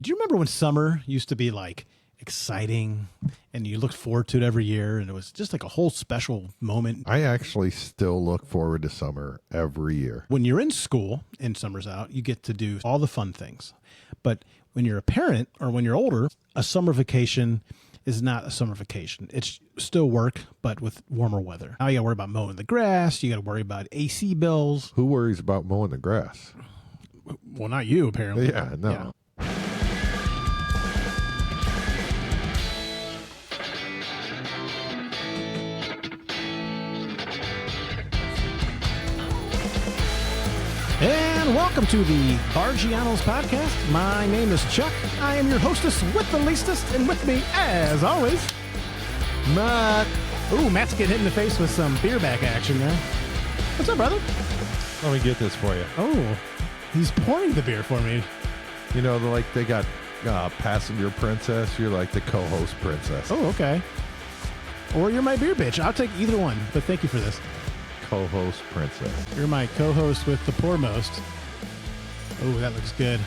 Do you remember when summer used to be like exciting and you looked forward to it every year and it was just like a whole special moment? I actually still look forward to summer every year. When you're in school and summer's out, you get to do all the fun things. But when you're a parent or when you're older, a summer vacation is not a summer vacation. It's still work, but with warmer weather. Now you got to worry about mowing the grass. You got to worry about AC bills. Who worries about mowing the grass? Well, not you, apparently. Yeah, no. Yeah. And welcome to the Barggianos podcast. My name is Chuck. I am your hostess with the leastest, and with me, as always, Matt. Ooh, Matt's getting hit in the face with some beer back action there. What's up, brother? Let me get this for you. Oh, he's pouring the beer for me. You know, they got passenger princess. You're like the co-host princess. Oh, okay. Or you're my beer bitch. I'll take either one, but thank you for this. Co-host princess. You're my co-host with the poormost. Oh, that looks good.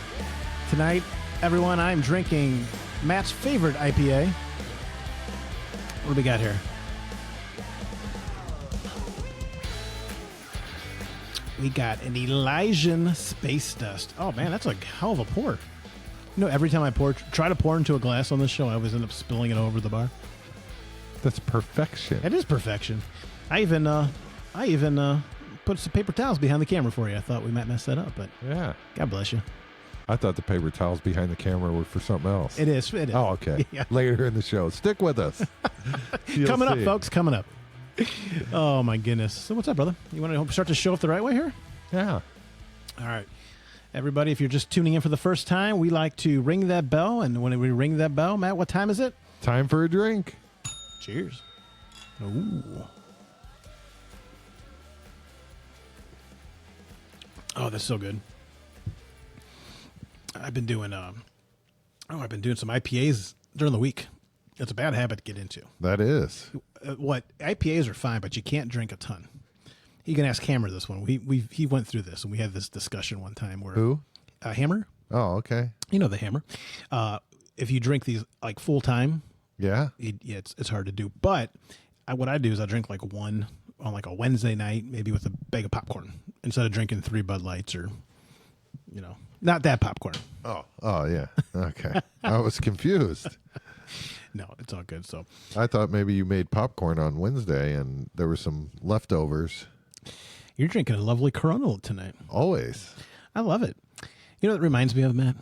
Tonight, everyone, I'm drinking Matt's favorite IPA. What do we got here? We got an Elysian Space Dust. Oh, man, that's a hell of a pour. You know, every time I try to pour into a glass on this show, I always end up spilling it over the bar. That's perfection. It is perfection. I even put some paper towels behind the camera for you. I thought we might mess that up, but Yeah. God bless you. I thought the paper towels behind the camera were for something else. It is. It is. Oh, okay. Yeah. Later in the show. Stick with us. You'll Coming up, see. folks. Coming up. Oh, my goodness. So what's up, brother? You want to start the show off the right way here? Yeah. All right. Everybody, if you're just tuning in for the first time, we like to ring that bell. And when we ring that bell, Matt, what time is it? Time for a drink. Cheers. Ooh. Oh, that's so good. I've been doing some IPAs during the week. It's a bad habit to get into. That is. What IPAs are fine, but you can't drink a ton. You can ask Hammer this one. He went through this, and we had this discussion one time where Who? Hammer. Oh, okay. You know the Hammer. If you drink these like full time, Yeah. it's hard to do. But what I do is I drink like one on like a Wednesday night, maybe with a bag of popcorn, instead of drinking 3 Bud Lights or, not that popcorn. Oh, yeah. Okay. I was confused. No, it's all good. So I thought maybe you made popcorn on Wednesday and there were some leftovers. you're drinking a lovely Corona tonight. Always. I love it. You know what it reminds me of, Matt?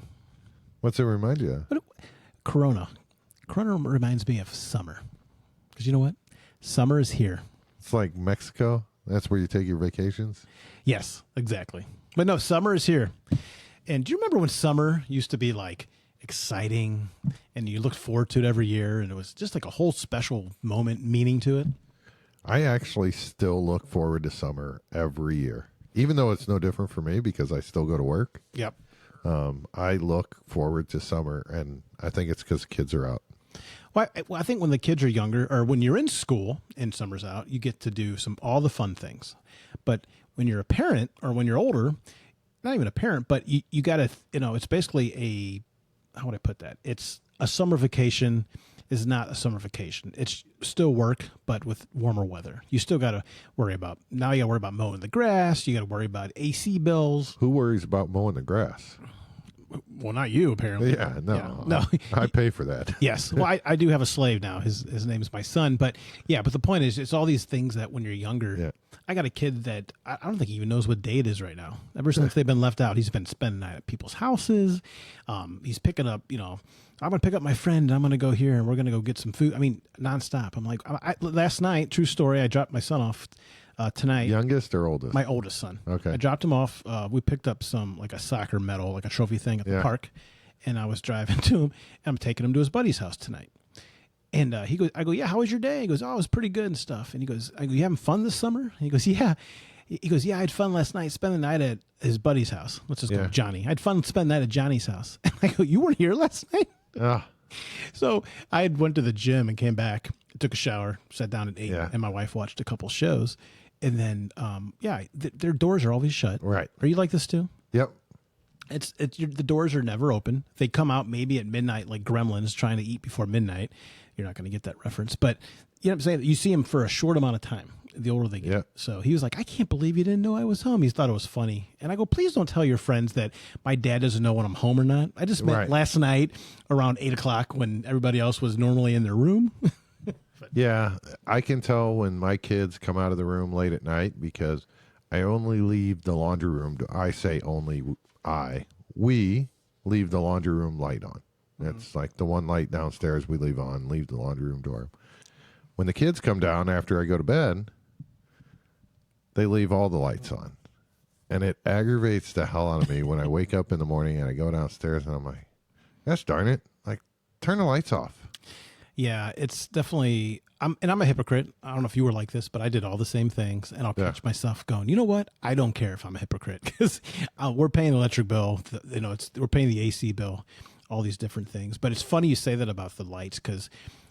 What's it remind you of? Corona. Corona reminds me of summer. Because you know what? Summer is here. It's like Mexico. That's where you take your vacations. Yes, exactly. But no, summer is here. And do you remember when summer used to be like exciting and you looked forward to it every year and it was just like a whole special moment, meaning to it? I actually still look forward to summer every year, even though it's no different for me because I still go to work. Yep. I look forward to summer, and I think it's because kids are out. Well, I think when the kids are younger or when you're in school and summer's out, you get to do all the fun things. But when you're a parent or when you're older, not even a parent, but you got to, it's basically how would I put that? It's a summer vacation is not a summer vacation. It's still work, but with warmer weather. You still got to worry about, now you got to worry about mowing the grass. You got to worry about AC bills. Who worries about mowing the grass? Well, not you, apparently. Yeah, no. No. I pay for that. Yes. Well, I do have a slave now. His name is my son. But yeah, but the point is, it's all these things that when you're younger, Yeah. I got a kid that I don't think he even knows what day it is right now. Ever since they've been left out, he's been spending the night at people's houses. He's picking up, I'm going to pick up my friend. I'm going to go here and we're going to go get some food. I mean, nonstop. I'm like, last night, true story, I dropped my son off tonight. Youngest or oldest? My oldest son. Okay. I dropped him off. We picked up like a soccer medal, like a trophy thing at the park. And I was driving to him. And I'm taking him to his buddy's house tonight. And he goes, I go, yeah, how was your day? He goes, oh, it was pretty good and stuff. And he goes, I go, you having fun this summer? And he goes, yeah. He goes, yeah, I had fun last night. Spent the night at his buddy's house. Let's just go with Johnny. I had fun spending the night at Johnny's house. And I go, you weren't here last night? So I had went to the gym and came back, took a shower, sat down and ate. And my wife watched a couple shows. And then, their doors are always shut. Right. Are you like this too? Yep. The doors are never open. They come out maybe at midnight, like gremlins trying to eat before midnight. You're not going to get that reference, but you know what I'm saying? You see them for a short amount of time, the older they get. Yeah. So he was like, I can't believe you didn't know I was home. He thought it was funny. And I go, please don't tell your friends that my dad doesn't know when I'm home or not. I just met last night around 8:00 when everybody else was normally in their room. Yeah, I can tell when my kids come out of the room late at night because I only leave the laundry room. I say only we leave the laundry room light on. That's like the one light downstairs we leave on, leave the laundry room door. When the kids come down after I go to bed, they leave all the lights on. And it aggravates the hell out of me when I wake up in the morning and I go downstairs and I'm like, gosh darn it, like turn the lights off. Yeah, it's definitely, I'm a hypocrite. I don't know if you were like this, but I did all the same things, and I'll catch myself going, you know what? I don't care if I'm a hypocrite because we're paying the electric bill, we're paying the AC bill, all these different things. But it's funny you say that about the lights because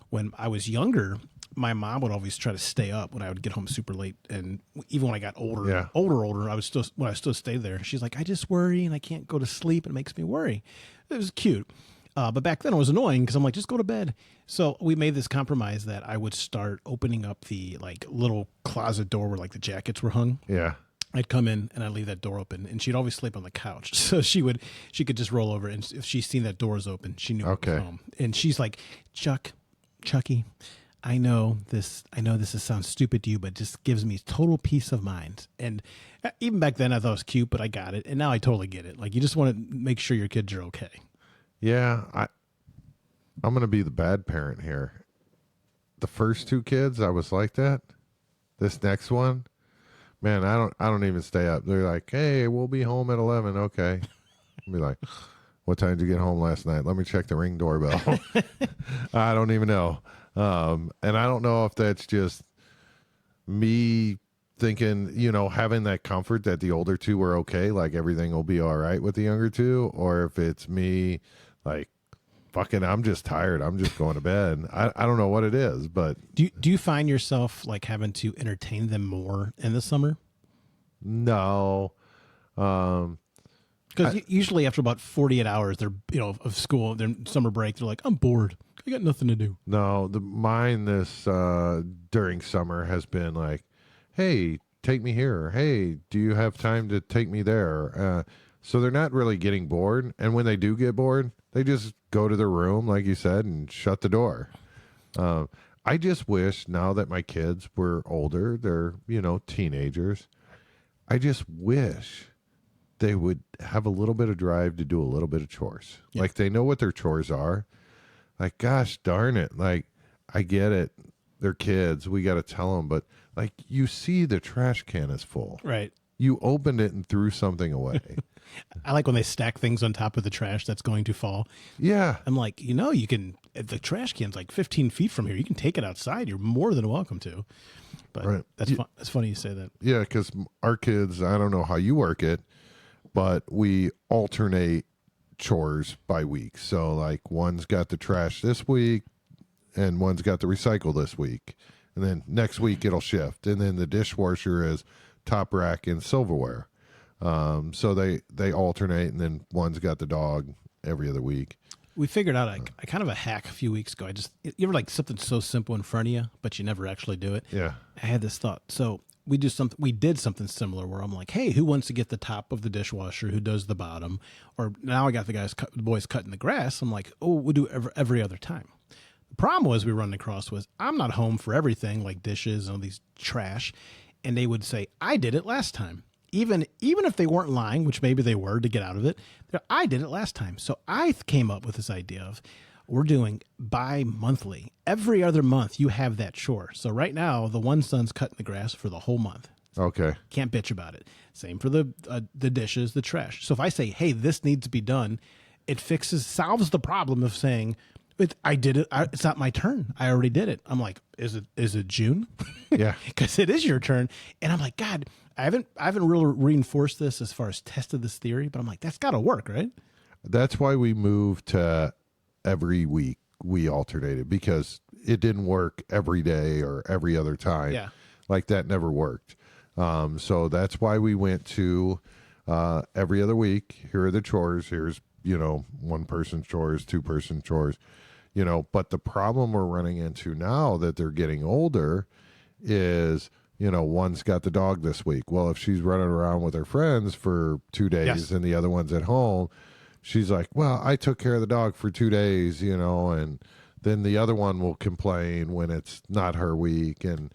when I was younger, my mom would always try to stay up when I would get home super late, and even when I got older, I would still stay there. She's like, I just worry and I can't go to sleep. It makes me worry. It was cute. But back then it was annoying because I'm like, just go to bed. So we made this compromise that I would start opening up the like little closet door where like the jackets were hung. Yeah. I'd come in and I'd leave that door open, and she'd always sleep on the couch. So she could just roll over, and if she's seen that door is open, she knew I was home. And she's like, Chucky, I know this sounds stupid to you, but it just gives me total peace of mind. And even back then I thought it was cute, but I got it. And now I totally get it. Like you just want to make sure your kids are okay. Yeah, I'm going to be the bad parent here. The first two kids, I was like that. This next one, man, I don't even stay up. They're like, hey, we'll be home at 11. Okay. I'll be like, what time did you get home last night? Let me check the Ring doorbell. I don't even know. And I don't know if that's just me thinking, having that comfort that the older two were okay, like everything will be all right with the younger two, or if it's me like, fucking, I'm just tired. I'm just going to bed. I don't know what it is, but do you find yourself like having to entertain them more in the summer? No, because usually after about 48 hours, they're of school, their summer break, they're like, I'm bored. I got nothing to do. No, mine this during summer has been like, hey, take me here. Hey, do you have time to take me there? So they're not really getting bored. And when they do get bored, they just go to their room, like you said, and shut the door. I just wish now that my kids were older, they're, teenagers, I just wish they would have a little bit of drive to do a little bit of chores. Yeah. Like they know what their chores are. Like, gosh darn it. Like, I get it. They're kids. We got to tell them. But like, you see the trash can is full. Right. You opened it and threw something away. I like when they stack things on top of the trash that's going to fall. Yeah. I'm like, you can, the trash can's like 15 feet from here. You can take it outside. You're more than welcome to. But that's fun. That's funny you say that. Yeah, because our kids, I don't know how you work it, but we alternate chores by week. So like one's got the trash this week and one's got the recycle this week. And then next week it'll shift. And then the dishwasher is top rack and silverware. So they alternate, and then one's got the dog every other week. We figured out a kind of a hack a few weeks ago. You ever like something so simple in front of you, but you never actually do it? Yeah. I had this thought. So we did something similar where I'm like, hey, who wants to get the top of the dishwasher? Who does the bottom? Or now I got the boys cutting the grass. I'm like, oh, we'll do every other time. The problem we run across was I'm not home for everything like dishes and all these trash. And they would say, I did it last time. Even if they weren't lying, which maybe they were to get out of it, I did it last time. So I came up with this idea of we're doing bi-monthly. Every other month you have that chore. So right now the one son's cutting the grass for the whole month. Okay. Can't bitch about it. Same for the dishes, the trash. So if I say, hey, this needs to be done, it solves the problem of saying, I did it. It's not my turn. I already did it. I'm like, is it June? Yeah. Because it is your turn. And I'm like, God, I haven't really reinforced this as far as tested this theory, but I'm like, that's got to work, right? That's why we moved to every week we alternated, because it didn't work every day or every other time. Yeah. Like that never worked. So that's why we went to every other week. Here are the chores. Here's, one person's chores, two person chores, but the problem we're running into now that they're getting older is, one's got the dog this week. Well, if she's running around with her friends for 2 days Yes. and the other one's at home, she's like, well, I took care of the dog for 2 days, and then the other one will complain when it's not her week. And,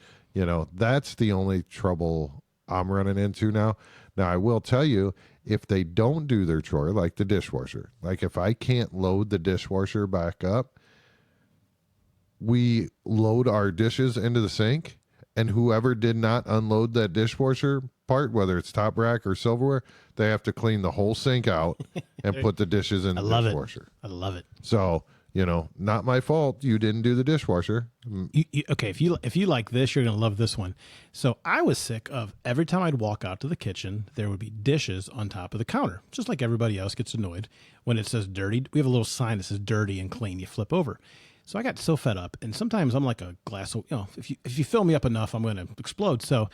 that's the only trouble I'm running into now. Now, I will tell you, if they don't do their chore, like the dishwasher, like if I can't load the dishwasher back up, we load our dishes into the sink, and whoever did not unload that dishwasher part, whether it's top rack or silverware, they have to clean the whole sink out and put the dishes in the dishwasher. I love it. So, not my fault. You didn't do the dishwasher. Okay, if you like this, you're gonna love this one. So I was sick of every time I'd walk out to the kitchen, there would be dishes on top of the counter, just like everybody else gets annoyed when it says dirty. We have a little sign that says dirty and clean. You flip over. So I got so fed up, and sometimes I'm like a glass of, if you fill me up enough, I'm going to explode. So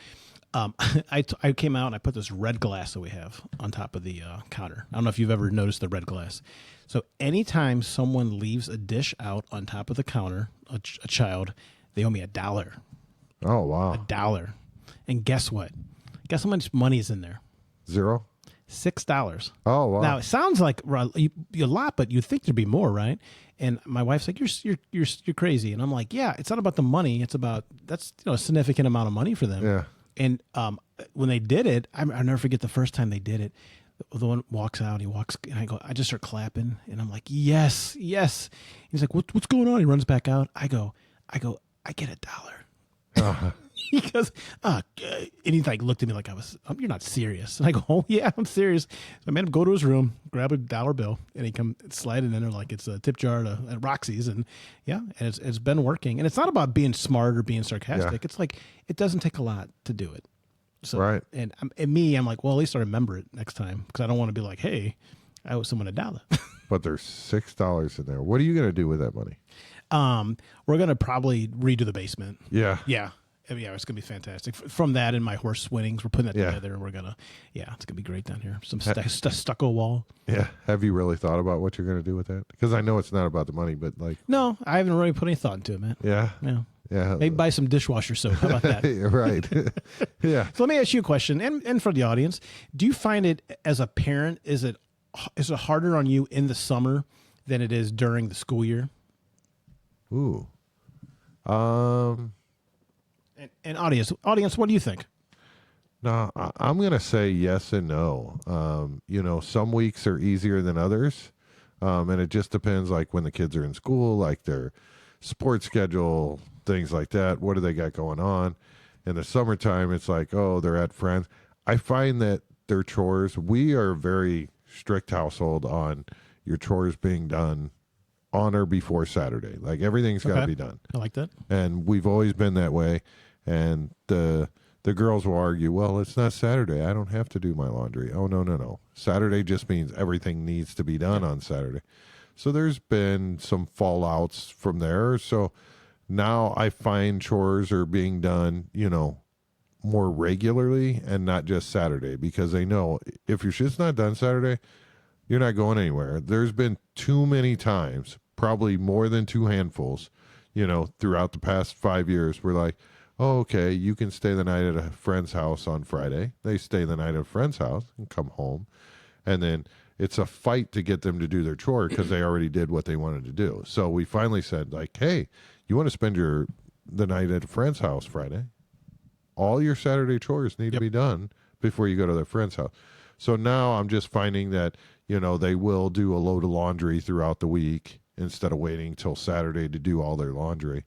I came out and I put this red glass that we have on top of the counter. I don't know if you've ever noticed the red glass. So anytime someone leaves a dish out on top of the counter, a child, they owe me $1. Oh, wow. $1. And guess what? Guess how much money is in there? Zero? $6. Oh, wow. Now it sounds like a lot, but you'd think there'd be more, right? And my wife's like, "You're crazy," and I'm like, "Yeah, it's not about the money. It's about that's a significant amount of money for them." Yeah. And when they did it, I'll never forget the first time they did it. The one walks out, and I just start clapping, and I'm like, "Yes, yes." He's like, "What's going on?" He runs back out. I go, "I get $1." He goes, and he looked at me like I was, "You're not serious." And I go, "Oh yeah, I'm serious." So I made him go to his room, grab $1 bill, and he come slide it in there like it's a tip jar at Roxy's, and it's been working. And it's not about being smart or being sarcastic. Yeah. It's like it doesn't take a lot to do it. So, right. And I'm like, well, at least I remember it next time, because I don't want to be like, "Hey, I owe someone $1." But there's $6 in there. What are you going to do with that money? We're gonna probably redo the basement. Yeah. Yeah. Yeah, it's gonna be fantastic. From that and my horse winnings, we're putting that Yeah. together, and we're gonna, it's gonna be great down here. Some stucco wall. Yeah. Have you really thought about what you're going to do with that? Because I know it's not about the money, but like. No, I haven't really put any thought into it, man. Yeah. Yeah. Yeah. Maybe buy some dishwasher soap. How about that? Right. Yeah. So let me ask you a question, and for the audience, do you find it as a parent, is it harder on you in the summer than it is during the school year? Ooh. And audience, what do you think? No, I'm going to say yes and no. Some weeks are easier than others. And it just depends, like when the kids are in school, like their sports schedule, things like that. What do they got going on? In the summertime, it's like, oh, they're at friends. I find that their chores, we are a very strict household on your chores being done on or before Saturday. Like everything's got to be done. I like that. And we've always been that way. And the girls will argue, well, it's not Saturday. I don't have to do my laundry. Oh, no. Saturday just means everything needs to be done on Saturday. So there's been some fallouts from there. So now I find chores are being done, more regularly and not just Saturday, because they know if your shit's not done Saturday, you're not going anywhere. There's been too many times, probably more than 2 handfuls, throughout the past 5 years, we're like, oh, okay, you can stay the night at a friend's house on Friday. They stay the night at a friend's house and come home. And then it's a fight to get them to do their chore because they already did what they wanted to do. So we finally said, like, hey, you want to spend the night at a friend's house Friday? All your Saturday chores need to be done before you go to their friend's house. So now I'm just finding that, they will do a load of laundry throughout the week instead of waiting till Saturday to do all their laundry.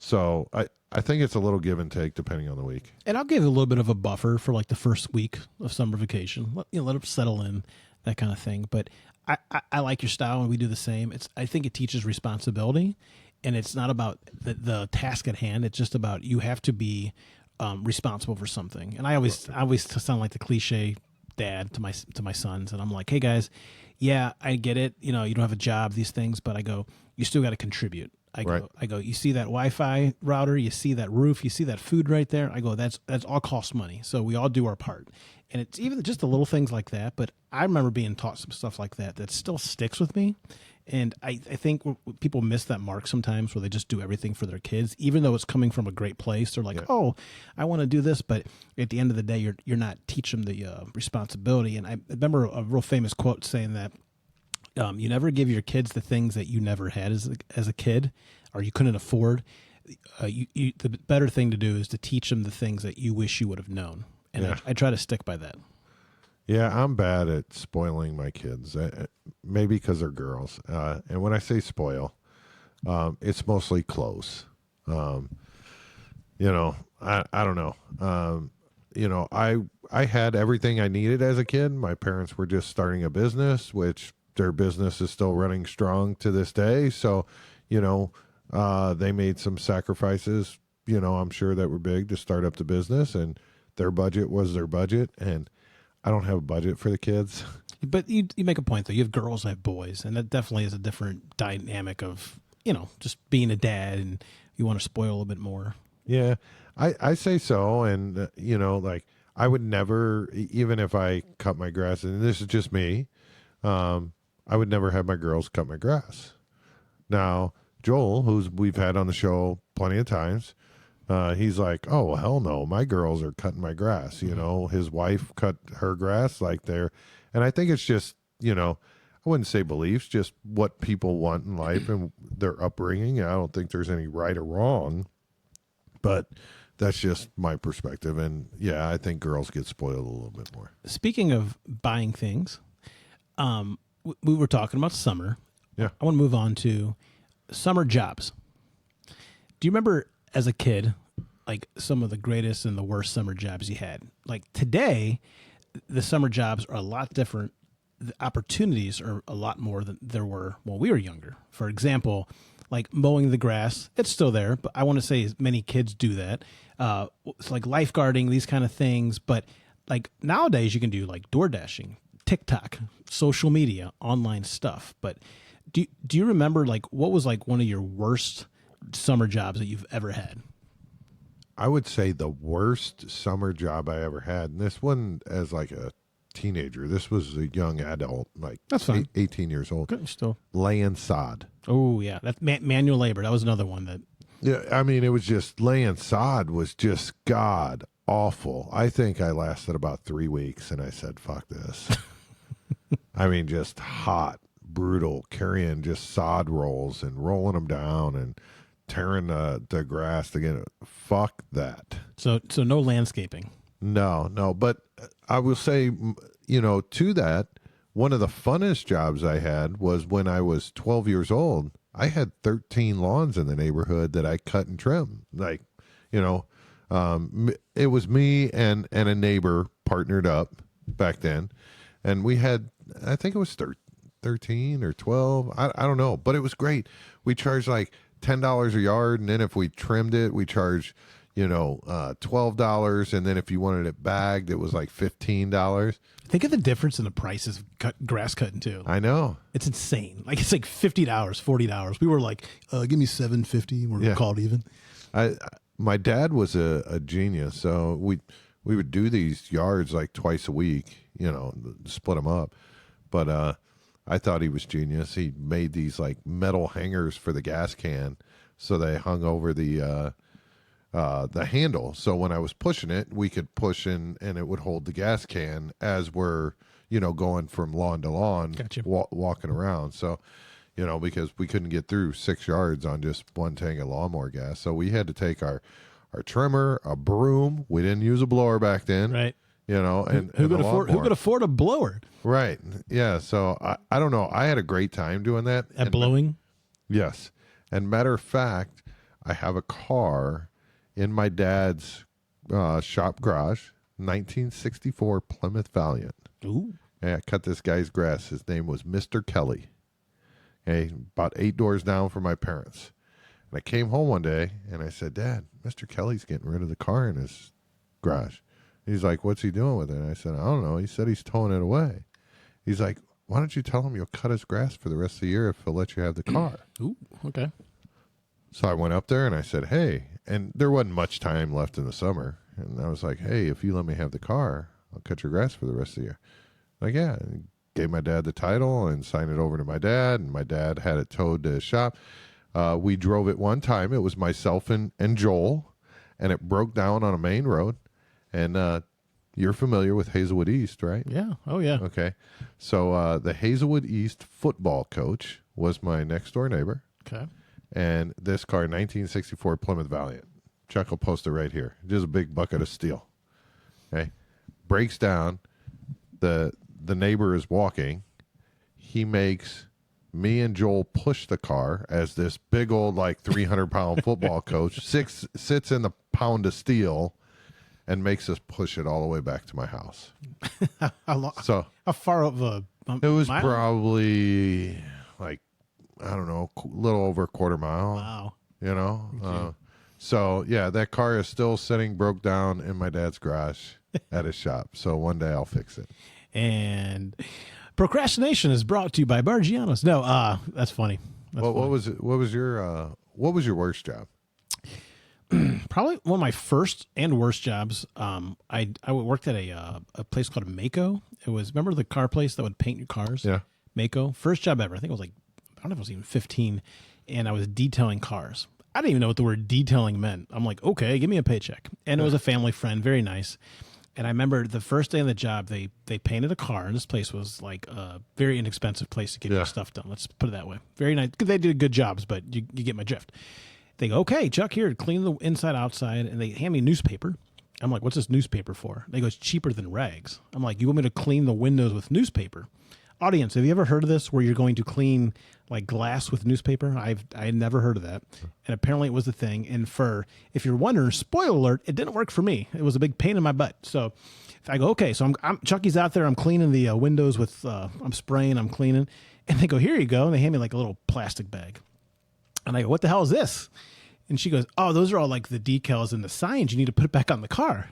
So I think it's a little give and take depending on the week. And I'll give a little bit of a buffer for like the first week of summer vacation. Let them settle in, that kind of thing. But I like your style, and we do the same. I think it teaches responsibility, and it's not about the task at hand. It's just about you have to be responsible for something. And I always sound like the cliche dad to my sons, and I'm like, hey guys, yeah, I get it. You don't have a job, these things, but I go, you still got to contribute. I go, you see that Wi-Fi router, you see that roof, you see that food right there. I go, that's all costs money. So we all do our part. And it's even just the little things like that. But I remember being taught some stuff like that still sticks with me. And I think people miss that mark sometimes where they just do everything for their kids, even though it's coming from a great place. They're like, oh, I want to do this. But at the end of the day, you're not teaching them the responsibility. And I remember a real famous quote saying that you never give your kids the things that you never had as a kid or you couldn't afford. The better thing to do is to teach them the things that you wish you would have known. And I try to stick by that. Yeah, I'm bad at spoiling my kids, maybe because they're girls. And when I say spoil, it's mostly clothes. I don't know. I had everything I needed as a kid. My parents were just starting a business, which their business is still running strong to this day. So, they made some sacrifices, I'm sure that were big to start up the business, and their budget was their budget. And I don't have a budget for the kids. But you make a point, though. You have girls, I have boys, and that definitely is a different dynamic of, just being a dad, and you want to spoil a little bit more. Yeah, I say so. And, I would never, even if I cut my grass, and this is just me, I would never have my girls cut my grass. Now, Joel, we've had on the show plenty of times, he's like, oh, well, hell no, my girls are cutting my grass. His wife cut her grass and I think it's just, I wouldn't say beliefs, just what people want in life and their upbringing. I don't think there's any right or wrong, but that's just my perspective. And yeah, I think girls get spoiled a little bit more. Speaking of buying things, we were talking about summer. Yeah. I want to move on to summer jobs. Do you remember as a kid, like some of the greatest and the worst summer jobs you had? Like today, the summer jobs are a lot different. The opportunities are a lot more than there were when we were younger. For example, like mowing the grass, it's still there, but I want to say many kids do that. It's like lifeguarding, these kind of things. But like nowadays you can do like door dashing, TikTok, social media, online stuff. But do you remember like what was like one of your worst summer jobs that you've ever had? I would say the worst summer job I ever had, and this wasn't as like a teenager. This was a young adult, like that's fine. 18 years old. Good, still laying sod. Oh yeah, that's manual labor. That was another one that. Yeah, I mean, it was just laying sod was just god awful. I think I lasted about 3 weeks, and I said, "Fuck this." I mean, just hot, brutal, carrying just sod rolls and rolling them down and tearing the grass to get it. Fuck that. So no landscaping. No. But I will say, to that, one of the funnest jobs I had was when I was 12 years old. I had 13 lawns in the neighborhood that I cut and trimmed. Like, it was me and a neighbor partnered up back then. And we had, I think it was 13 or 12. I don't know, but it was great. We charged like $10 a yard. And then if we trimmed it, we charged, $12. And then if you wanted it bagged, it was like $15. Think of the difference in the prices of grass cutting too. I know. It's insane. Like it's like $50, $40. We were like, give me $7.50. We're called even. My dad was a genius. So we would do these yards like twice a week, split them up. But I thought he was genius. He made these like metal hangers for the gas can. So they hung over the handle. So when I was pushing it, we could push in and it would hold the gas can as we're, going from lawn to lawn, Gotcha. Walking around. So, because we couldn't get through 6 yards on just one tank of lawnmower gas. So we had to take our trimmer, a broom. We didn't use a blower back then. Right. And who could afford a blower? Right. Yeah. So I don't know. I had a great time doing that. At blowing? Yes. And matter of fact, I have a car in my dad's shop garage, 1964 Plymouth Valiant. Ooh. And I cut this guy's grass. His name was Mr. Kelly. Okay, about 8 doors down from my parents. And I came home one day and I said, Dad, Mr. Kelly's getting rid of the car in his garage. He's like, what's he doing with it? And I said, I don't know. He said he's towing it away. He's like, why don't you tell him you'll cut his grass for the rest of the year if he'll let you have the car? Ooh, okay. So I went up there and I said, hey, and there wasn't much time left in the summer. And I was like, hey, if you let me have the car, I'll cut your grass for the rest of the year. Like, yeah. And gave my dad the title and signed it over to my dad. And my dad had it towed to his shop. We drove it one time. It was myself and Joel. And it broke down on a main road. And you're familiar with Hazelwood East, right? Yeah. Oh, yeah. Okay. So the Hazelwood East football coach was my next door neighbor. Okay. And this car, 1964 Plymouth Valiant. Chuck will post it right here. Just a big bucket of steel. Okay. Breaks down. The neighbor is walking. He makes me and Joel push the car as this big old, like 300-pound football coach sits in the pound of steel and makes us push it all the way back to my house. How far of a it was mile? Probably like, I don't know, a little over a quarter mile. Wow. You know? Okay. So, yeah, that car is still sitting broke down in my dad's garage at his shop. So one day I'll fix it. And procrastination is brought to you by Barggianos. No, that's funny. What was your worst job? Probably one of my first and worst jobs. I worked at a place called Mako. It was, remember the car place that would paint your cars? Yeah. Mako. First job ever. I think it was like, I don't know if I was even 15, and I was detailing cars. I didn't even know what the word detailing meant. I'm like, okay, give me a paycheck. And it was a family friend, very nice. And I remember the first day on the job, they painted a car, and this place was like a very inexpensive place to get your stuff done. Let's put it that way. Very nice. They did good jobs, but you get my drift. They go, okay, Chuck, here, clean the inside, outside, and they hand me newspaper. I'm like, what's this newspaper for? They go, it's cheaper than rags. I'm like, you want me to clean the windows with newspaper? Audience, have you ever heard of this where you're going to clean like glass with newspaper? I had never heard of that. And apparently it was the thing. And if you're wondering, spoiler alert, it didn't work for me. It was a big pain in my butt. So I go, okay, so I'm Chucky's out there. I'm cleaning the windows with, I'm spraying, I'm cleaning. And they go, here you go. And they hand me like a little plastic bag. And I go, what the hell is this? And she goes, oh, those are all like the decals and the signs. You need to put it back on the car.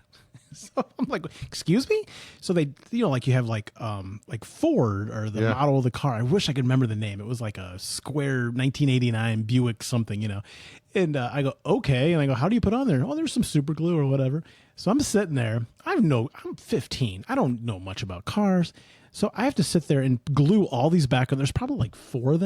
So I'm like, excuse me? So they, like you have like Ford or the model of the car. I wish I could remember the name. It was like a square 1989 Buick something, And I go, okay. And I go, how do you put on there? Oh, there's some super glue or whatever. So I'm sitting there. I'm 15. I don't know much about cars. So I have to sit there and glue all these back on. There's probably like 5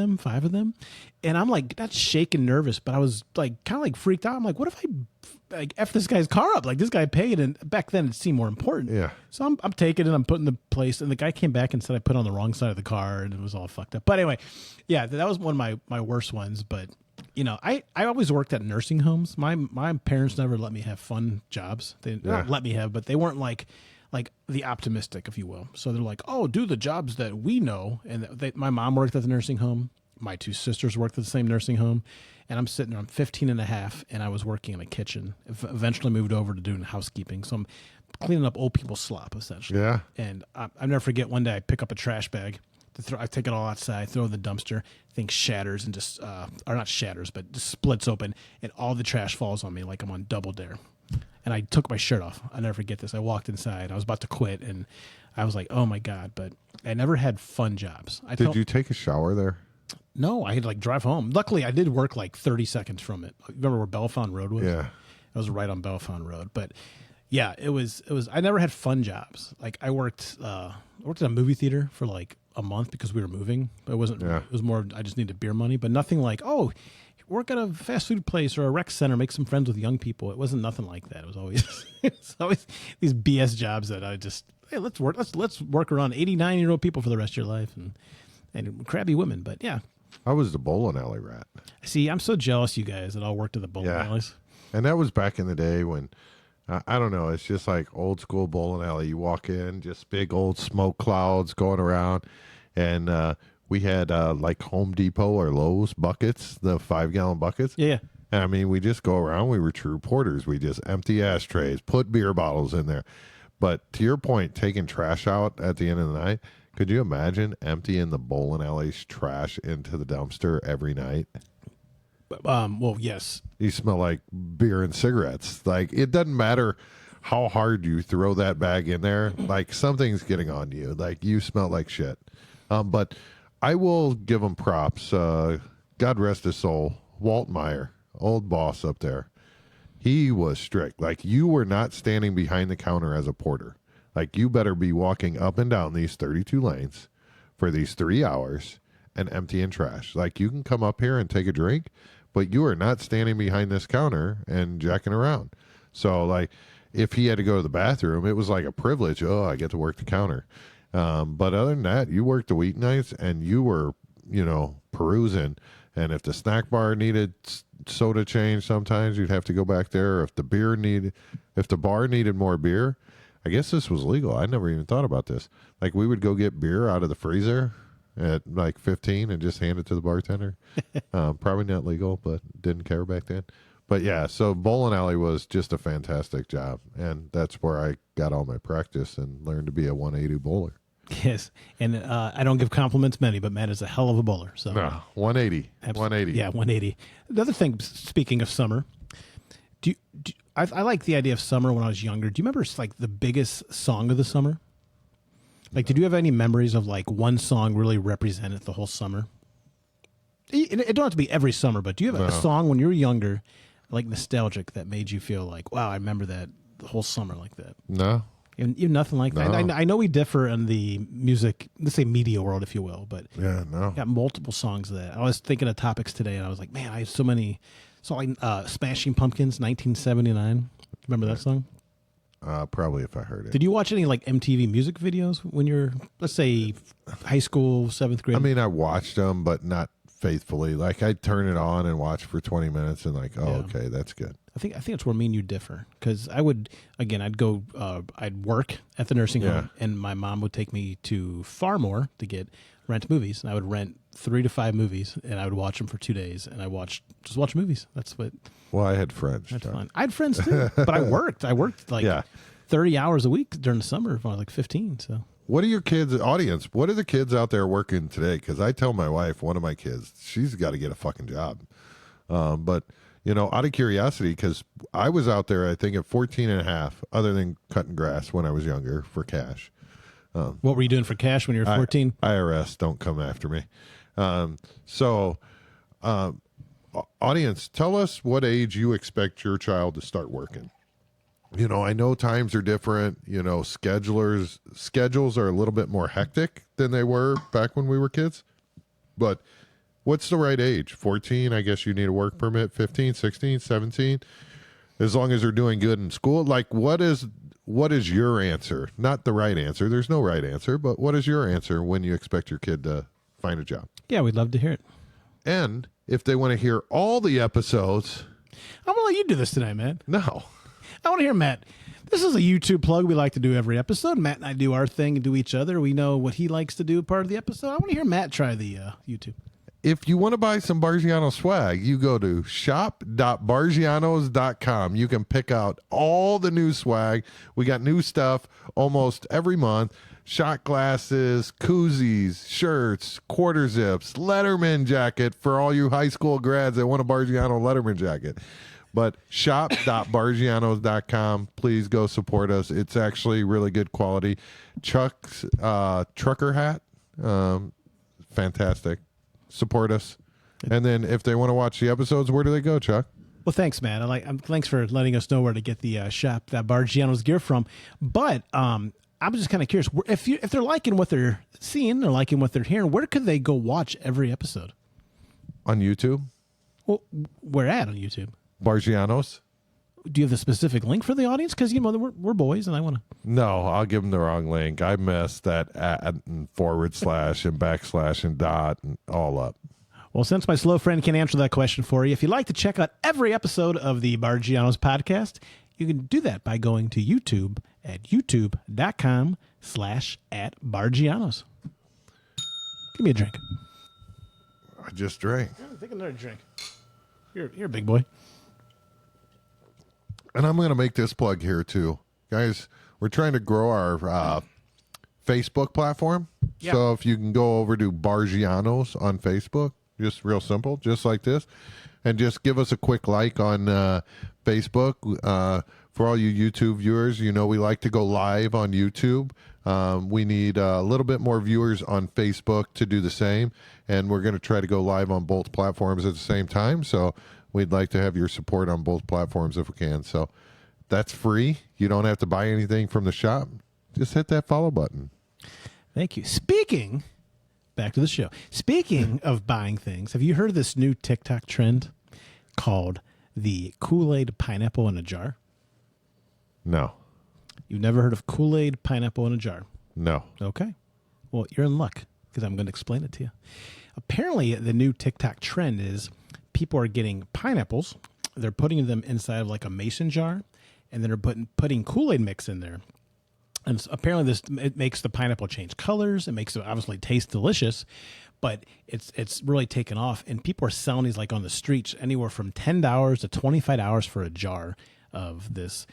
of them. And I'm like, not shaking nervous, but I was like kind of like freaked out. I'm like, what if I like F this guy's car up? Like this guy paid, and back then it seemed more important. Yeah. So I'm taking it, I'm putting the place, and the guy came back and said I put on the wrong side of the car, and it was all fucked up. But anyway, yeah, that was one of my worst ones. But I always worked at nursing homes. My parents never let me have fun jobs. They not let me have, but they weren't like the optimistic, if you will. So they're like, oh, do the jobs that we know. And my mom worked at the nursing home. My 2 sisters worked at the same nursing home. And I'm sitting there, I'm 15 and a half, and I was working in a kitchen. Eventually moved over to doing housekeeping. So I'm cleaning up old people's slop, essentially. Yeah. And I'll never forget one day I pick up a trash bag. I take it all outside, throw it in the dumpster, thing shatters and just, or not shatters, but just splits open, and all the trash falls on me like I'm on Double Dare. And I took my shirt off. I'll never forget this. I walked inside. I was about to quit, and I was like, oh, my God. But I never had fun jobs. Did you take a shower there? No, I had to like drive home. Luckily, I did work like 30 seconds from it. Remember where Bellefonte Road was? Yeah. It was right on Bellefonte Road. But yeah, it was, I never had fun jobs. Like I worked at a movie theater for like a month because we were moving. It wasn't, it was more, I just needed beer money, but nothing like, oh, work at a fast food place or a rec center, make some friends with young people. It wasn't nothing like that. It was always, these BS jobs that I just, hey, let's work around 89-year-old people for the rest of your life and crabby women. But yeah. I was the bowling alley rat. See, I'm so jealous, you guys, that all worked at the bowling alleys. And that was back in the day when, I don't know, it's just like old school bowling alley. You walk in, just big old smoke clouds going around. And we had like Home Depot or Lowe's buckets, the 5-gallon buckets. Yeah. And I mean, we just go around. We were true porters. We just empty ashtrays, put beer bottles in there. But to your point, taking trash out at the end of the night, could you imagine emptying the bowling alley's trash into the dumpster every night? Well, yes. You smell like beer and cigarettes. Like, it doesn't matter how hard you throw that bag in there. Like, something's getting on you. Like, you smell like shit. But I will give him props. God rest his soul. Walt Meyer. old boss up there, he was strict. Like, you were not standing behind the counter as a porter. Like, you better be walking up and down these 32 lanes for these 3 hours and emptying trash. Like, you can come up here and take a drink, but you are not standing behind this counter and jacking around. So, like, if he had to go to the bathroom, it was like a privilege. Oh, I get to work the counter. But other than that, you worked the weeknights and you were, perusing. And if the snack bar needed soda change, sometimes you'd have to go back there. Or if the bar needed more beer, I guess this was legal. I never even thought about this. Like, we would go get beer out of the freezer at like 15 and just hand it to the bartender. Probably not legal, but didn't care back then. But yeah, so bowling alley was just a fantastic job. And that's where I got all my practice and learned to be a 180 bowler. Yes, and I don't give compliments many, but Matt is a hell of a bowler. So no, 180. 180. Yeah, 180. The other thing, speaking of summer, I like the idea of summer when I was younger. Do you remember like the biggest song of the summer? Like, did you have any memories of like one song really represented the whole summer? It don't have to be every summer, but do you have a song when you were younger, like nostalgic, that made you feel like, wow, I remember that the whole summer like that? No. You nothing like that. I know we differ in the music, let's say media world, if you will, but yeah, no, got multiple songs of that. I was thinking of topics today, and I was like, man, I have so many. So like Smashing Pumpkins, 1979. Remember that song? Probably if I heard it. Did you watch any like MTV music videos when you're, let's say, high school, 7th grade? I mean, I watched them, but not faithfully. Like, I'd turn it on and watch for 20 minutes and like, okay, that's good. I think it's where me and you differ, because I'd go, I'd work at the nursing home, and my mom would take me to Farmore to rent movies, and I would rent 3 to 5 movies, and I would watch them for 2 days, and I just watch movies. That's what. Well, I had friends. That's fun. I had friends too, but I worked like 30 hours a week during the summer when I was like 15. So. What are your kids' audience? What are the kids out there working today? Because I tell my wife, one of my kids, she's got to get a fucking job, but. Out of curiosity, because I was out there, I think, at 14 and a half, other than cutting grass when I was younger for cash. What were you doing for cash when you were 14? IRS, don't come after me. Audience, tell us what age you expect your child to start working. I know times are different. Schedules are a little bit more hectic than they were back when we were kids. But what's the right age? 14, I guess you need a work permit. 15, 16, 17, as long as they're doing good in school. Like, what is your answer? Not the right answer. There's no right answer, but what is your answer when you expect your kid to find a job? Yeah, we'd love to hear it. And if they want to hear all the episodes. I'm going to let you do this tonight, Matt. No. I want to hear Matt. This is a YouTube plug we like to do every episode. Matt and I do our thing and do each other. We know what he likes to do part of the episode. I want to hear Matt try the YouTube. If you want to buy some Barggianos swag, you go to shop.barggianos.com. You can pick out all the new swag. We got new stuff almost every month. Shot glasses, koozies, shirts, quarter zips, Letterman jacket for all you high school grads that want a Barggiano Letterman jacket. But shop.barggianos.com. Please go support us. It's actually really good quality. Chuck's trucker hat, fantastic. Support us. And then if they want to watch the episodes, where do they go, Chuck? Well, thanks, Matt. Thanks for letting us know where to get the shop that Barggianos gear from. But I'm just kind of curious, if they're liking what they're seeing, they're liking what they're hearing, where could they go watch every episode? On YouTube. Well, where at on YouTube? Barggianos. Do you have the specific link for the audience? Because we're boys, and I want to. No, I'll give them the wrong link. I messed that at and / and backslash and dot and all up. Well, since my slow friend can't answer that question for you, if you'd like to check out every episode of the Barggianos podcast, you can do that by going to YouTube at youtube.com/@Barggianos. Give me a drink. I just drank. Take another drink. You're a big boy. And I'm going to make this plug here too. Guys, we're trying to grow our Facebook platform. Yeah. So if you can go over to Barggianos on Facebook, just real simple, just like this, and just give us a quick like on Facebook. For all you YouTube viewers, we like to go live on YouTube. We need a little bit more viewers on Facebook to do the same, and we're going to try to go live on both platforms at the same time. So We'd like to have your support on both platforms if we can. So that's free. You don't have to buy anything from the shop. Just hit that follow button. Thank you. Back to the show. Speaking of buying things, have you heard of this new TikTok trend called the Kool-Aid Pineapple in a jar? No. You've never heard of Kool-Aid Pineapple in a jar? No. Okay. Well, you're in luck because I'm going to explain it to you. Apparently, the new TikTok trend is people are getting pineapples. They're putting them inside of like a mason jar, and then they're putting Kool-Aid mix in there. And apparently it makes the pineapple change colors. It makes it obviously taste delicious, but it's really taken off. And people are selling these like on the streets anywhere from $10 to $25 for a jar of this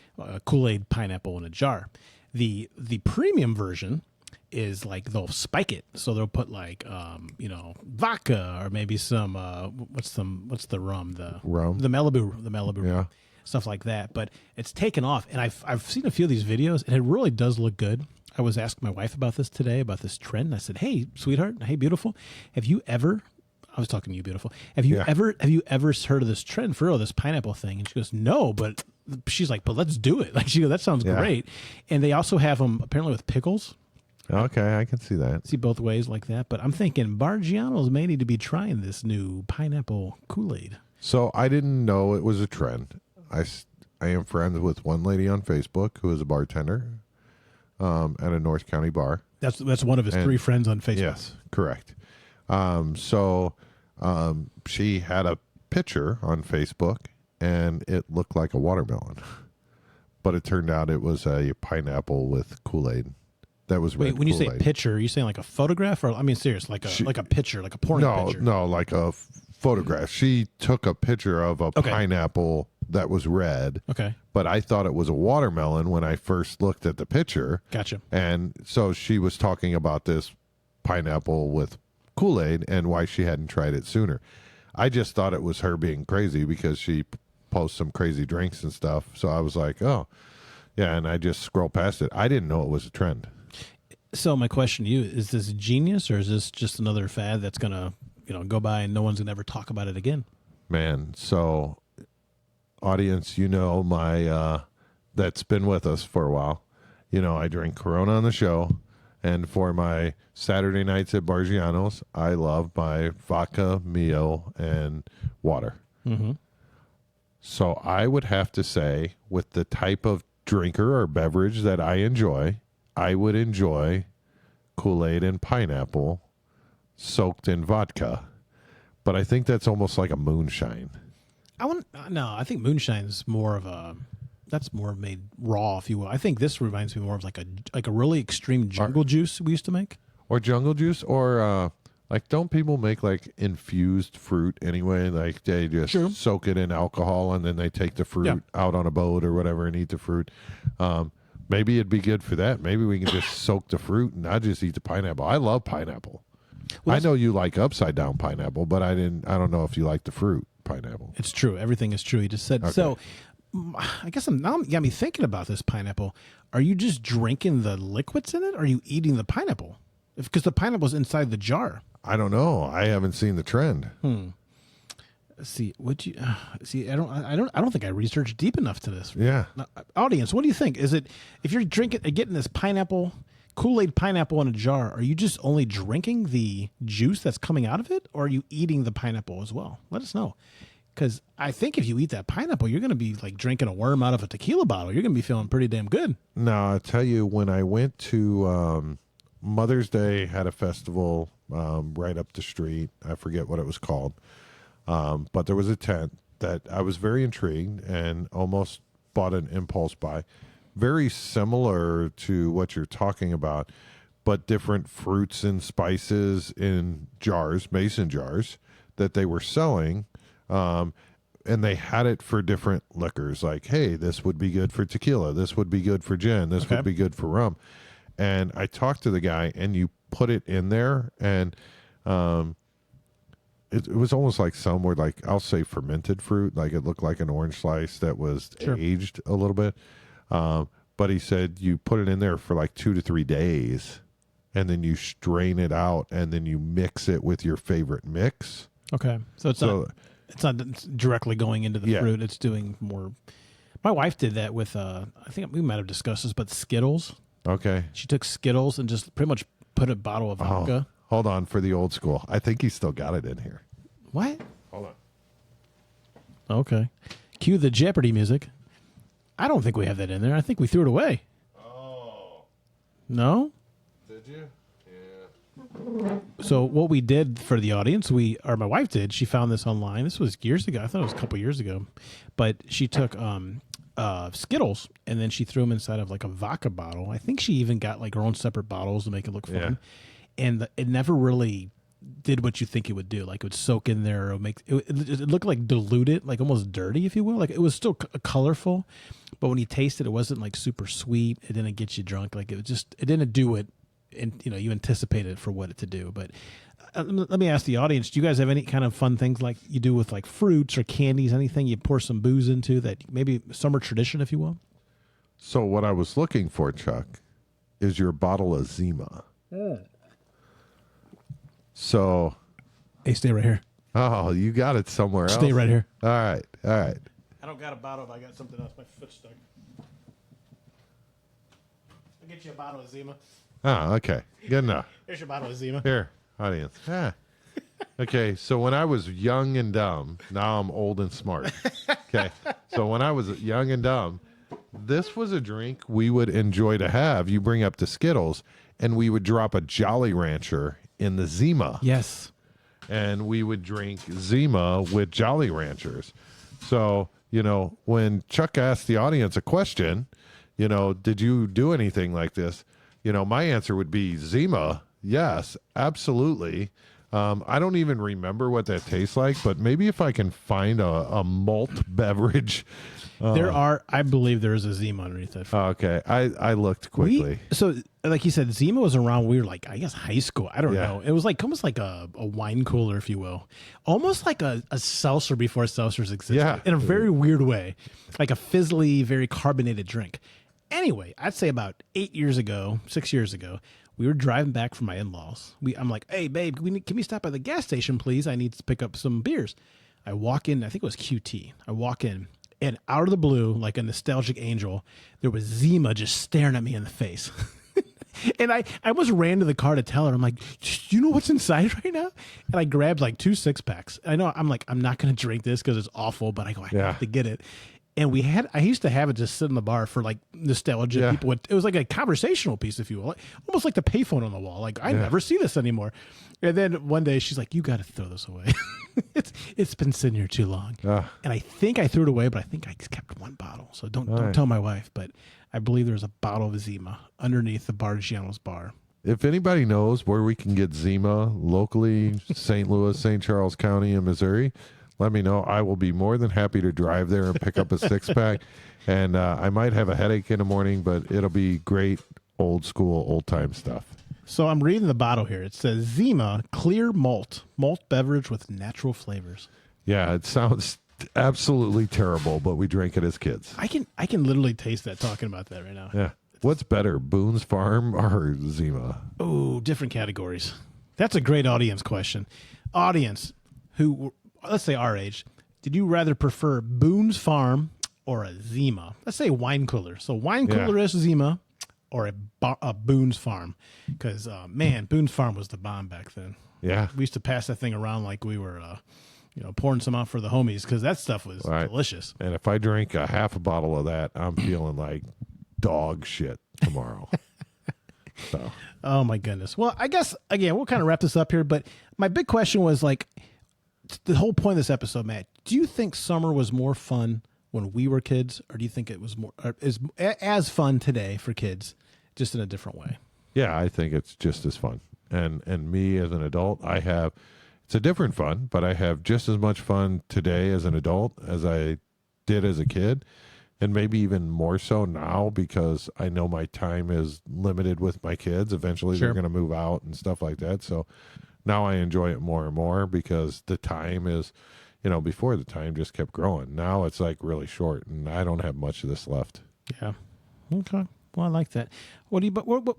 Kool-Aid pineapple in a jar. The premium version is like they'll spike it, so they'll put like vodka or maybe some what's the rum the Malibu Yeah. Stuff like that. But it's taken off, and I've seen a few of these videos, and it really does look good. I was asking my wife about this today, about this trend. I said, "Hey, sweetheart, hey, beautiful, have you ever?" I was talking to you, beautiful. Have you ever heard of this trend for real, this pineapple thing? And she goes, "No," but she's like, "But let's do it." Like she goes, "That sounds great." And they also have them apparently with pickles. Okay, I can see that. See both ways like that. But I'm thinking Barggianos may need to be trying this new pineapple Kool-Aid. So I didn't know it was a trend. I am friends with one lady on Facebook who is a bartender at a North County bar. That's one of his 3 friends on Facebook. Yes, correct. She had a picture on Facebook, and it looked like a watermelon. But it turned out it was a pineapple with Kool-Aid. That was red. Wait, when you Kool-Aid. say picture, are you saying like a photograph, or I mean, serious, like a picture, like a porn picture? No, like a photograph. She took a picture of a pineapple that was red. Okay. But I thought it was a watermelon when I first looked at the picture. Gotcha. And so she was talking about this pineapple with Kool-Aid and why she hadn't tried it sooner. I just thought it was her being crazy because she posts some crazy drinks and stuff. So I was like, oh, yeah, and I just scrolled past it. I didn't know it was a trend. So my question to you, is this genius, or is this just another fad that's going to go by and no one's going to ever talk about it again? Man, so audience, my that's been with us for a while. I drink Corona on the show, and for my Saturday nights at Barggianos, I love my vodka, Mio, and water. Mm-hmm. So I would have to say, with the type of drinker or beverage that I enjoy, I would enjoy Kool-Aid and pineapple soaked in vodka. But I think that's almost like a moonshine. I think moonshine's that's more made raw, if you will. I think this reminds me more of like a really extreme jungle juice we used to make. Or jungle juice, or don't people make like infused fruit anyway? Like they just soak it in alcohol and then they take the fruit out on a boat or whatever and eat the fruit. Maybe it'd be good for that. Maybe we can just soak the fruit and not just eat the pineapple. I love pineapple. Well, I know you like upside down pineapple, but I don't know if you like the fruit pineapple. It's true. Everything is true. You just said. Okay. So I guess you got me thinking about this pineapple. Are you just drinking the liquids in it, or are you eating the pineapple? Because the pineapple's inside the jar. I don't know. I haven't seen the trend. See, would you see? I don't think I researched deep enough to this. Yeah. Now, audience, what do you think? Is it, if you're getting this pineapple, Kool-Aid pineapple in a jar, are you just only drinking the juice that's coming out of it, or are you eating the pineapple as well? Let us know. Because I think if you eat that pineapple, you're going to be like drinking a worm out of a tequila bottle. You're going to be feeling pretty damn good. No, I'll tell you, when I went to Mother's Day, had a festival right up the street. I forget what it was called. But there was a tent that I was very intrigued and almost bought an impulse buy. Very similar to what you're talking about, but different fruits and spices in jars, mason jars, that they were selling. And they had it for different liquors. Like, hey, this would be good for tequila. This would be good for gin. This would be good for rum. And I talked to the guy, and you put it in there, and it was almost like some were like, I'll say fermented fruit. Like it looked like an orange slice that was aged a little bit. But he said you put it in there for like 2 to 3 days, and then you strain it out, and then you mix it with your favorite mix. Okay. So it's It's not directly going into the fruit. It's doing more. My wife did that with, I think we might have discussed this, but Skittles. Okay. She took Skittles and just pretty much put a bottle of vodka. Hold on for the old school. I think you still got it in here. What? Hold on. Okay. Cue the Jeopardy music. I don't think we have that in there. I think we threw it away. Oh. No? Did you? Yeah. So what we did for the audience, my wife did, she found this online. This was years ago. I thought it was a couple years ago. But she took Skittles and then she threw them inside of like a vodka bottle. I think she even got like her own separate bottles to make it look fun. Yeah. And it never really did what you think it would do. Like it would soak in there or it looked like diluted, like almost dirty, if you will. Like it was still colorful, but when you tasted it wasn't like super sweet. It didn't get you drunk. Like it didn't do it. And you anticipated for what it to do. But let me ask the audience, do you guys have any kind of fun things like you do with like fruits or candies, anything you pour some booze into that maybe summer tradition, if you will? So what I was looking for, Chuck, is your bottle of Zima. So. Hey, stay right here. Oh, you got it somewhere else. Stay right here. All right. I don't got a bottle, but I got something else. My foot's stuck. I'll get you a bottle of Zima. Oh, okay. Good enough. Here's your bottle of Zima. Here, audience. Okay, so when I was young and dumb, now I'm old and smart. Okay, so when I was young and dumb, this was a drink we would enjoy to have. You bring up the Skittles, and we would drop a Jolly Rancher in the Zima. Yes. And we would drink Zima with Jolly Ranchers. So, when Chuck asked the audience a question, did you do anything like this? My answer would be Zima. Yes, absolutely. I don't even remember what that tastes like, but maybe if I can find a malt beverage. I believe there is a Zima underneath that. Okay. I looked quickly. So like you said, Zima was around when we were like, I guess high school. I don't know. It was like almost like a wine cooler, if you will. Almost like a seltzer before seltzers existed. Yeah. In a very weird way. Like a fizzly, very carbonated drink. Anyway, I'd say about 6 years ago, we were driving back from my in-laws. I'm like, hey, babe, can we stop by the gas station, please? I need to pick up some beers. I walk in, I think it was QT. I walk in, and out of the blue, like a nostalgic angel, there was Zima just staring at me in the face. And I almost ran to the car to tell her, I'm like, do you know what's inside right now? And I grabbed like 2 6-packs. I know, I'm like, I'm not going to drink this because it's awful, but I have to get it. And I used to have it just sit in the bar for like nostalgia. Yeah. People it was like a conversational piece, if you will, almost like the payphone on the wall. Like I never see this anymore. And then one day she's like, "You got to throw this away. it's been sitting here too long." And I think I threw it away, but I think I kept one bottle. So don't tell my wife. But I believe there's a bottle of Zima underneath the Barggianos bar. If anybody knows where we can get Zima locally, St. Louis, St. Charles County, in Missouri, let me know. I will be more than happy to drive there and pick up a 6-pack. And I might have a headache in the morning, but it'll be great old school, old time stuff. So I'm reading the bottle here. It says Zima clear malt beverage with natural flavors. Yeah, it sounds absolutely terrible, but we drank it as kids. I can literally taste that talking about that right now. Yeah. What's better, Boone's Farm or Zima? Oh, different categories. That's a great audience question. Audience who, let's say our age, did you rather prefer Boone's Farm or a Zima? Let's say wine cooler. So wine cooler is Zima or a Boone's Farm. Because, man, Boone's Farm was the bomb back then. Yeah. We used to pass that thing around like we were, pouring some out for the homies because that stuff was delicious. And if I drink a half a bottle of that, I'm feeling like dog shit tomorrow. So. Oh, my goodness. Well, I guess, again, we'll kind of wrap this up here. But my big question was like, the whole point of this episode, Matt, do you think summer was more fun when we were kids, or do you think it was is as fun today for kids, just in a different way? Yeah, I think it's just as fun. And me as an adult, it's a different fun, but I have just as much fun today as an adult as I did as a kid, and maybe even more so now because I know my time is limited with my kids. Eventually they're going to move out and stuff like that. So now I enjoy it more and more because the time is, before the time just kept growing. Now it's like really short, and I don't have much of this left. Yeah. Okay. Well, I like that. What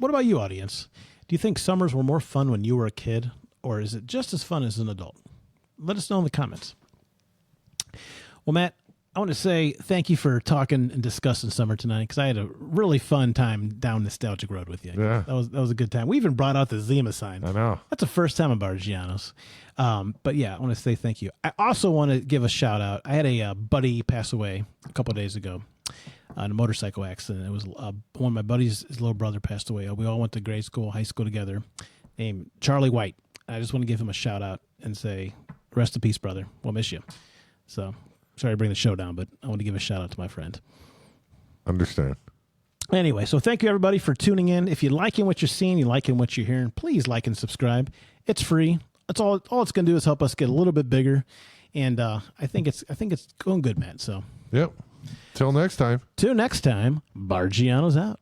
about you, audience? Do you think summers were more fun when you were a kid, or is it just as fun as an adult? Let us know in the comments. Well, Matt, I want to say thank you for talking and discussing summer tonight because I had a really fun time down nostalgic road with you. Yeah. That was a good time. We even brought out the Zima sign. I know. That's the first time at Barggianos. But yeah, I want to say thank you. I also want to give a shout out. I had a buddy pass away a couple of days ago in a motorcycle accident. It was one of my buddies, his little brother passed away. We all went to grade school, high school together, named Charlie White. I just want to give him a shout out and say, rest in peace, brother. We'll miss you. So sorry to bring the show down, but I want to give a shout out to my friend. Understand. Anyway, so thank you everybody for tuning in. If you're liking what you're seeing, you're liking what you're hearing, please like and subscribe. It's free. That's all it's going to do is help us get a little bit bigger. And I think it's going good, Matt. So yep. Till next time. Barggianos out.